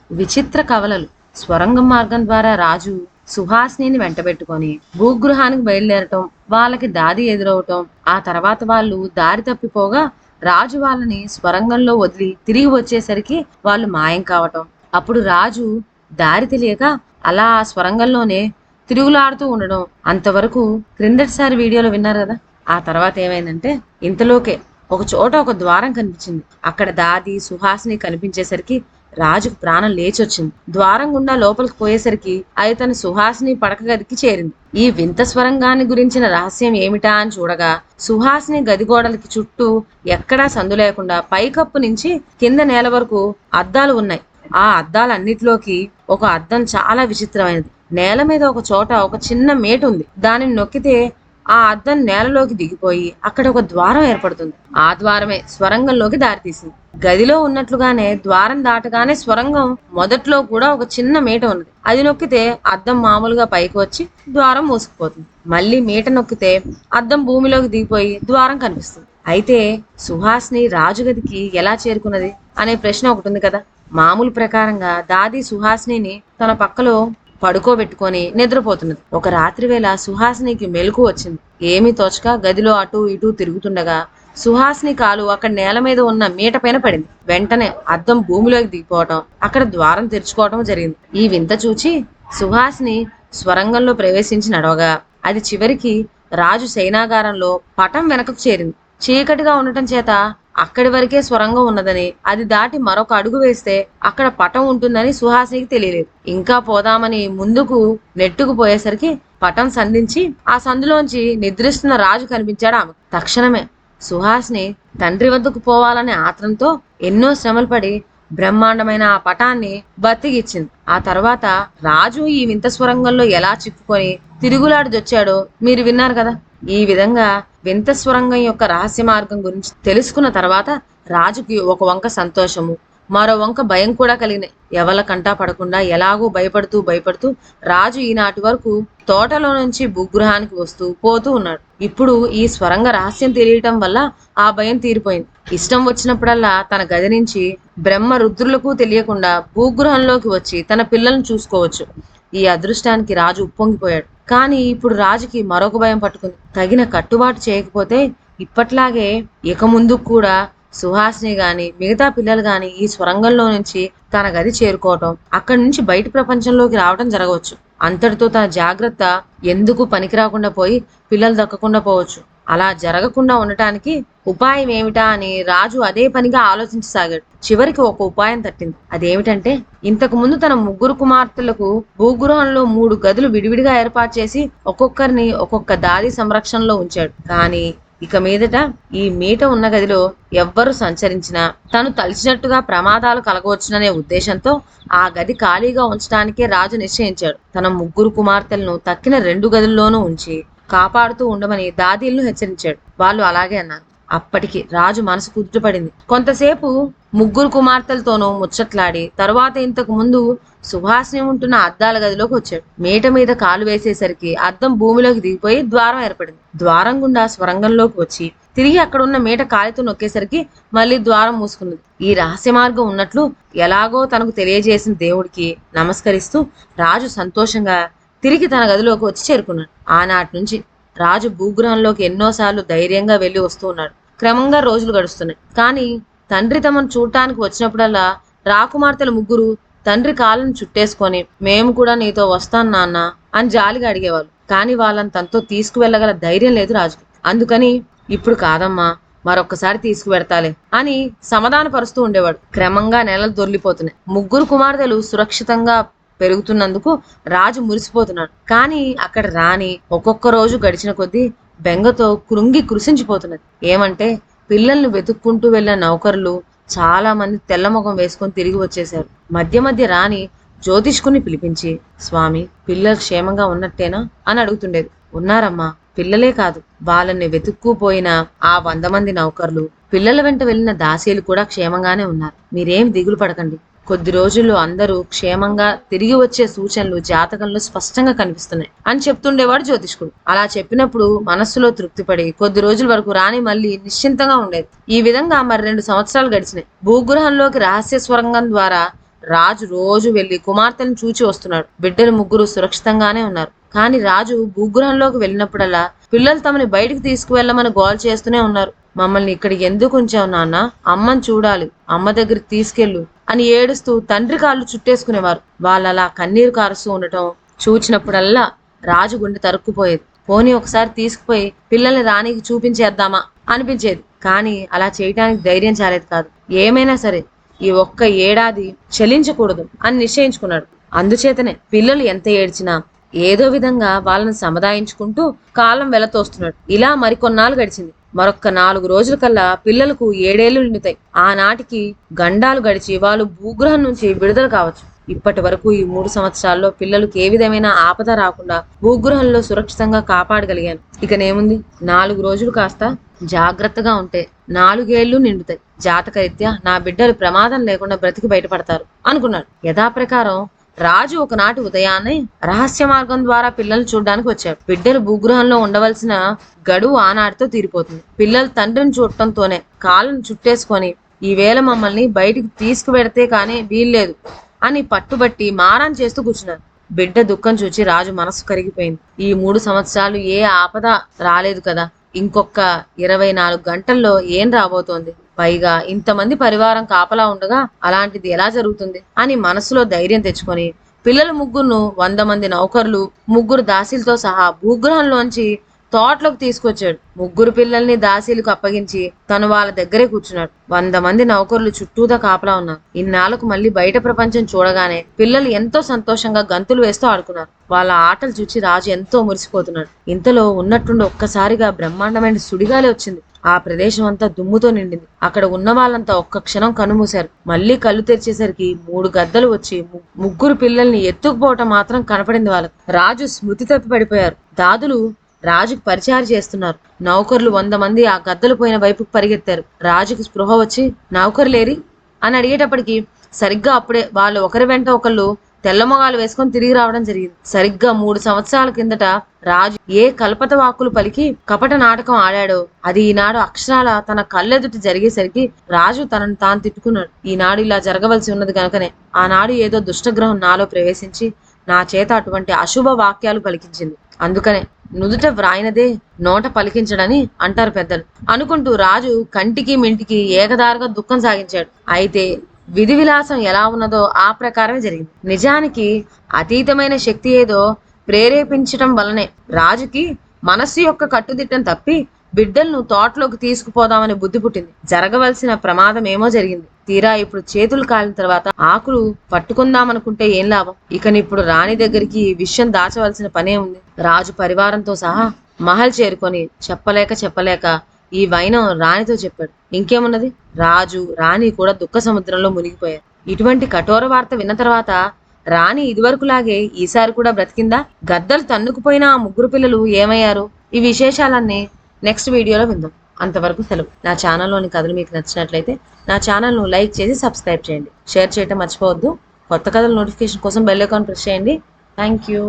విచిత్ర కవలలు. స్వరంగం మార్గం ద్వారా రాజు సుహాసిని వెంటబెట్టుకొని భూగృహానికి బయలుదేరటం, వాళ్ళకి దాది ఎదురవటం, ఆ తర్వాత వాళ్ళు దారి తప్పిపోగా రాజు వాళ్ళని స్వరంగంలో వదిలి తిరిగి వచ్చేసరికి వాళ్ళు మాయం కావటం. అప్పుడు రాజు దారి తెలియక అలా ఆ స్వరంగంలోనే తిరుగులాడుతూ ఉండడం. అంతవరకు క్రిందటిసారి వీడియోలో విన్నారు కదా. ఆ తర్వాత ఏమైందంటే ఇంతలోకే ఒక చోట ఒక ద్వారం కనిపించింది. అక్కడ దాది సుహాసిని కనిపించేసరికి రాజుకు ప్రాణం లేచొచ్చింది. ద్వారం గుండా లోపలికి పోయేసరికి అది తన సుహాసిని పడక గదికి చేరింది. ఈ వింత స్వరంగాన్ని గురించిన రహస్యం ఏమిటా అని చూడగా సుహాసిని గది గోడలకి చుట్టూ ఎక్కడా సందు లేకుండా పైకప్పు నుంచి కింద నేల వరకు అద్దాలు ఉన్నాయి. ఆ అద్దాలన్నిటిలోకి ఒక అద్దం చాలా విచిత్రమైనది. నేల మీద ఒక చోట ఒక చిన్న మేటు ఉంది. దానిని నొక్కితే ఆ అద్దం నేలలోకి దిగిపోయి అక్కడ ఒక ద్వారం ఏర్పడుతుంది. ఆ ద్వారమే స్వరంగంలోకి దారితీసింది. గదిలో ఉన్నట్లుగానే ద్వారం దాటగానే స్వరంగం మొదట్లో కూడా ఒక చిన్న మీట ఉన్నది. అది నొక్కితే అద్దం మామూలుగా పైకి వచ్చి ద్వారం మూసుకుపోతుంది. మళ్ళీ మీట నొక్కితే అద్దం భూమిలోకి దిగిపోయి ద్వారం కనిపిస్తుంది. అయితే సుహాసిని రాజుగదికి ఎలా చేరుకున్నది అనే ప్రశ్న ఒకటి ఉంది కదా. మామూలు ప్రకారంగా దాది సుహాసిని తన పక్కలో పడుకోబెట్టుకొని నిద్రపోతున్నది. ఒక రాత్రి వేళ సుహాసినికి మెలకు వచ్చింది. ఏమీ తోచక గదిలో అటు ఇటు తిరుగుతుండగా సుహాసిని కాలు అక్కడ నేల మీద ఉన్న మీట పైన పడింది. వెంటనే అద్దం భూమిలోకి దిగిపోవటం, అక్కడ ద్వారం తెరుచుకోవటం జరిగింది. ఈ వింత చూచి సుహాసిని స్వరంగంలో ప్రవేశించి నడవగా అది చివరికి రాజు సైనాగారంలో పటం వెనకకు చేరింది. చీకటిగా ఉండటం చేత అక్కడి వరకే స్వరంగం ఉన్నదని, అది దాటి మరొక అడుగు వేస్తే అక్కడ పటం ఉంటుందని సుహాసినికి తెలియలేదు. ఇంకా పోదామని ముందుకు నెట్టుకుపోయేసరికి పటం సంధించి ఆ సందులోంచి నిద్రిస్తున్న రాజు కనిపించాడు ఆమె. తక్షణమే సుహాసిని తండ్రి వద్దకు పోవాలనే ఆత్రంతో ఎన్నో శ్రమలు పడి బ్రహ్మాండమైన ఆ పటాన్ని బతికిచ్చింది. ఆ తర్వాత రాజు ఈ వింత స్వరంగంలో ఎలా చిక్కుకొని తిరుగులాడుదొచ్చాడో మీరు విన్నారు కదా. ఈ విధంగా వింత స్వరంగం యొక్క రహస్య మార్గం గురించి తెలుసుకున్న తర్వాత రాజుకి ఒక వంక సంతోషము, మరో వంక భయం కూడా కలిగినాయి. ఎవల కంటా పడకుండా ఎలాగో భయపడుతూ రాజు ఈనాటి వరకు తోటలో నుంచి భూగృహానికి వస్తూ పోతూ ఉన్నాడు. ఇప్పుడు ఈ స్వరంగ రహస్యం తెలియటం వల్ల ఆ భయం తీరిపోయింది. ఇష్టం వచ్చినప్పుడల్లా తన గది నుంచి బ్రహ్మ రుద్రులకు తెలియకుండా భూగృహంలోకి వచ్చి తన పిల్లలను చూసుకోవచ్చు. ఈ అదృష్టానికి రాజు ఉప్పొంగిపోయాడు. కానీ ఇప్పుడు రాజుకి మరొక భయం పట్టుకుంది. తగిన కట్టుబాటు చేయకపోతే ఇప్పట్లాగే ఇక ముందు కూడా సుహాసిని గాని మిగతా పిల్లలు గాని ఈ స్వరంగంలో నుంచి తన గది చేరుకోవటం, అక్కడి నుంచి బయట ప్రపంచంలోకి రావటం జరగవచ్చు. అంతటితో తన జాగ్రత్త ఎందుకు పనికి రాకుండా పోయి పిల్లలు దక్కకుండా పోవచ్చు. అలా జరగకుండా ఉండటానికి ఉపాయం ఏమిటా అని రాజు అదే పనిగా ఆలోచించసాగాడు. చివరికి ఒక ఉపాయం తట్టింది. అదేమిటంటే ఇంతకు ముందు తన ముగ్గురు కుమార్తెలకు భూగృహంలో 3 గదులు విడివిడిగా ఏర్పాటు చేసి ఒక్కొక్కరిని ఒక్కొక్క దాది సంరక్షణలో ఉంచాడు. కానీ ఇక మీదట ఈ మీట ఉన్న గదిలో ఎవ్వరు సంచరించినా తను తలిచినట్టుగా ప్రమాదాలు కలగవచ్చుననే ఉద్దేశంతో ఆ గది ఖాళీగా ఉంచడానికే రాజు నిశ్చయించాడు. తన ముగ్గురు కుమార్తెలను తక్కిన 2 గదుల్లోనూ ఉంచి కాపాడుతూ ఉండమని దాదీలను హెచ్చరించాడు. వాళ్ళు అలాగే అన్నారు. అప్పటికి రాజు మనసు కుదుటపడింది. కొంతసేపు ముగ్గురు కుమార్తెలతోనూ ముచ్చట్లాడి తరువాత ఇంతకు ముందు సుహాసిని ఉంటున్న అద్దాల గదిలోకి వచ్చాడు. మీట మీద కాలు వేసేసరికి అద్దం భూమిలోకి దిగిపోయి ద్వారం ఏర్పడింది. ద్వారం గుండా స్వరంగంలోకి వచ్చి తిరిగి అక్కడ ఉన్న మీట కాలితో నొక్కేసరికి మళ్ళీ ద్వారం మూసుకున్నది. ఈ రహస్య మార్గం ఉన్నట్లు ఎలాగో తనకు తెలియజేసిన దేవుడికి నమస్కరిస్తూ రాజు సంతోషంగా తిరిగి తన గదిలోకి వచ్చి చేరుకున్నాడు. ఆనాటి నుంచి రాజు భూగృహంలోకి ఎన్నోసార్లు ధైర్యంగా వెళ్లి వస్తూ ఉన్నాడు. క్రమంగా రోజులు గడుస్తున్నాయి. కానీ తండ్రి తమను చూడటానికి వచ్చినప్పుడల్లా రాకుమార్తెల ముగ్గురు తండ్రి కాళ్ళను చుట్టేసుకొని మేము కూడా నీతో వస్తాను నాన్న అని జాలిగా అడిగేవాళ్ళు. కానీ వాళ్ళని తనతో తీసుకువెళ్ళగల ధైర్యం లేదు రాజుకి. అందుకని ఇప్పుడు కాదమ్మా, మరొక్కసారి తీసుకువెడతాలే అని సమాధానపరుస్తూ ఉండేవాడు. క్రమంగా నెలలు దొర్లిపోతున్నాయి. ముగ్గురు కుమార్తెలు సురక్షితంగా పెరుగుతున్నందుకు రాజు మురిసిపోతున్నాడు. కానీ అక్కడ రాణి ఒక్కొక్క రోజు గడిచిన కొద్దీ బెంగతో కృంగి కృషించిపోతున్నది. ఏమంటే పిల్లల్ని వెతుక్కుంటూ వెళ్ళిన నౌకరులు చాలా మంది తెల్లముఖం వేసుకొని తిరిగి వచ్చేశారు. మధ్య మధ్య రాణి జ్యోతిష్కుని పిలిపించి స్వామి పిల్లలు క్షేమంగా ఉన్నట్టేనా అని అడుగుతుండేది. ఉన్నారమ్మా, పిల్లలే కాదు వాళ్ళని వెతుక్కుపోయిన ఆ 100 మంది నౌకర్లు, పిల్లల వెంట వెళ్ళిన దాసీలు కూడా క్షేమంగానే ఉన్నారు. మీరేం దిగులు పడకండి. కొద్ది రోజుల్లో అందరూ క్షేమంగా తిరిగి వచ్చే సూచనలు జాతకంలో స్పష్టంగా కనిపిస్తున్నాయి అని చెప్తుండేవాడు జ్యోతిష్కుడు. అలా చెప్పినప్పుడు మనస్సులో తృప్తిపడి కొద్ది రోజుల వరకు రాణి మళ్ళీ నిశ్చింతంగా ఉండేది. ఈ విధంగా మరి 2 సంవత్సరాలు గడిచినాయి. భూగృహంలోకి రహస్య స్వరంగం ద్వారా రాజు రోజు వెళ్లి కుమార్తెను చూచి వస్తున్నాడు. బిడ్డలు ముగ్గురు సురక్షితంగానే ఉన్నారు. కానీ రాజు భూగృహంలోకి వెళ్ళినప్పుడల్లా పిల్లలు తమని బయటికి తీసుకువెళ్ళమని గోల్ చేస్తూనే ఉన్నారు. మమ్మల్ని ఇక్కడికి ఎందుకు ఉంచావు నాన్న, అమ్మని చూడాలి, అమ్మ దగ్గరికి తీసుకెళ్ళు అని ఏడుస్తూ తండ్రి కాళ్ళు చుట్టేసుకునేవారు. వాళ్ళలా కన్నీరు కారుస్తూ ఉండటం చూచినప్పుడల్లా రాజు గుండె తరుక్కుపోయేది. పోనీ ఒకసారి తీసుకుపోయి పిల్లల్ని రాణికి చూపించేద్దామా అనిపించేది. కానీ అలా చేయటానికి ధైర్యం చాలేదు కాదు. ఏమైనా సరే ఈ ఒక్క ఏడాది చెల్లించకూడదు అని నిశ్చయించుకున్నాడు. అందుచేతనే పిల్లలు ఎంత ఏడ్చినా ఏదో విధంగా వాళ్ళని సముదాయించుకుంటూ కాలం వెలతోస్తున్నాడు. ఇలా మరికొన్నాళ్ళు గడిచింది. మరొక్క 4 రోజుల కల్లా పిల్లలకు 7 ఏళ్లు నిండుతాయి. ఆనాటికి గండాలు గడిచి వాళ్ళు భూగృహం నుంచి విడుదల కావచ్చు. ఇప్పటి వరకు ఈ 3 సంవత్సరాల్లో పిల్లలకు ఏ విధమైన ఆపద రాకుండా భూగృహంలో సురక్షితంగా కాపాడగలిగాను. ఇకనేముంది, 4 రోజులు కాస్త జాగ్రత్తగా ఉంటే 4 ఏళ్లు నిండుతాయి. జాతకరీత్యా నా బిడ్డలు ప్రమాదం లేకుండా బ్రతికి బయటపడతారు అనుకున్నాడు. యథాప్రకారం రాజు ఒకనాటి ఉదయాన్నే రహస్య మార్గం ద్వారా పిల్లల్ని చూడడానికి వచ్చాడు. బిడ్డలు భూగృహంలో ఉండవలసిన గడువు ఆనాటితో తీరిపోతుంది. పిల్లలు తండ్రిని చూడటంతోనే కాళ్ళను చుట్టేసుకొని ఈవేళ మమ్మల్ని బయటికి తీసుకువెడితే కానీ వీల్లేదు అని పట్టుబట్టి మారం చేస్తూ కూర్చున్నారు. బిడ్డ దుఃఖం చూచి రాజు మనసు కరిగిపోయింది. ఈ 3 సంవత్సరాలు ఏ ఆపద రాలేదు కదా, ఇంకొక 24 గంటల్లో ఏం రాబోతోంది, పైగా ఇంతమంది పరివారం కాపలా ఉండగా అలాంటిది ఎలా జరుగుతుంది అని మనసులో ధైర్యం తెచ్చుకొని పిల్లల ముగ్గురును 100 మంది నౌకర్లు 3 దాసీలతో సహా భూగృహంలోంచి తోటలోకి తీసుకొచ్చాడు. 3 పిల్లల్ని దాసీలకు అప్పగించి తను వాళ్ళ దగ్గరే కూర్చున్నాడు. 100 మంది నౌకర్లు చుట్టూదా కాపలా ఉన్నారు. ఇన్నాళ్లకు మళ్ళీ బయట ప్రపంచం చూడగానే పిల్లలు ఎంతో సంతోషంగా గంతులు వేస్తూ ఆడుకున్నారు. వాళ్ళ ఆటలు చూచి రాజు ఎంతో మురిసిపోతున్నాడు. ఇంతలో ఉన్నట్టుండి ఒక్కసారిగా బ్రహ్మాండమైన సుడిగాలి వచ్చింది. ఆ ప్రదేశం అంతా దుమ్ముతో నిండింది. అక్కడ ఉన్న వాళ్ళంతా ఒక్క క్షణం కనుమూశారు. మళ్ళీ కళ్ళు తెరిచేసరికి 3 గద్దలు వచ్చి 3 పిల్లల్ని ఎత్తుకుపోవటం మాత్రం కనపడింది వాళ్ళకు. రాజు స్మృతి తప్పి పడిపోయారు. దాదులు రాజుకు పరిచయాలు చేస్తున్నారు. నౌకర్లు 100 మంది ఆ గద్దలు పోయిన వైపుకు పరిగెత్తారు. రాజుకు స్పృహ వచ్చి నౌకర్లేరి అని అడిగేటప్పటికి సరిగ్గా అప్పుడే వాళ్ళు ఒకరి వెంట ఒకళ్ళు తెల్లమొగాలు వేసుకొని తిరిగి రావడం జరిగింది. సరిగ్గా 3 సంవత్సరాల కిందట రాజు ఏ కల్పత వాక్కులు పలికి కపట నాటకం ఆడాడో అది ఈనాడు అక్షరాల తన కళ్ళెదుట జరిగేసరికి రాజు తనను తాను తిట్టుకున్నాడు. ఈనాడు ఇలా జరగవలసి ఉన్నది కనుకనే ఆనాడు ఏదో దుష్టగ్రహం నాలో ప్రవేశించి నా చేత అటువంటి అశుభ వాక్యాలు పలికించింది. అందుకనే నుదుట వ్రాయినదే నోట పలికించడని అంటారు పెద్దలు అనుకుంటూ రాజు కంటికి మింటికి ఏకదారుగా దుఃఖం సాగించాడు. అయితే విధి విలాసం ఎలా ఉన్నదో ఆ ప్రకారమే జరిగింది. నిజానికి అతీతమైన శక్తి ఏదో ప్రేరేపించటం వల్లనే రాజుకి మనస్సు యొక్క కట్టుదిట్టం తప్పి బిడ్డలను తోటలోకి తీసుకుపోదామని బుద్ధి పుట్టింది. జరగవలసిన ప్రమాదం ఏమో జరిగింది. తీరా ఇప్పుడు చేతులు కాలిన తర్వాత ఆకులు పట్టుకుందామనుకుంటే ఏం లాభం. ఇకనిప్పుడు రాణి దగ్గరికి ఈ విషయం దాచవలసిన పనే ఉంది. రాజు పరివారంతో సహా మహల్ చేరుకొని చెప్పలేక ఈ వైనం రాణితో చెప్పాడు. ఇంకేమున్నది, రాజు రాణి కూడా దుఃఖ సముద్రంలో మునిగిపోయారు. ఇటువంటి కఠోర వార్త విన్న తర్వాత రాణి ఇదివరకులాగే ఈసారి కూడా బ్రతికిందా, గద్దలు తన్నుకుపోయిన ఆ 3 పిల్లలు ఏమయ్యారు, ఈ విశేషాలన్నీ నెక్స్ట్ వీడియోలో విందాం. అంతవరకు సెలవు. నా ఛానల్లోని కథలు మీకు నచ్చినట్లయితే నా ఛానల్ను లైక్ చేసి సబ్స్క్రైబ్ చేయండి. షేర్ చేయటం మర్చిపోవద్దు. కొత్త కథల నోటిఫికేషన్ కోసం బెల్ ఐకాన్ ప్రెస్ చేయండి. Thank you.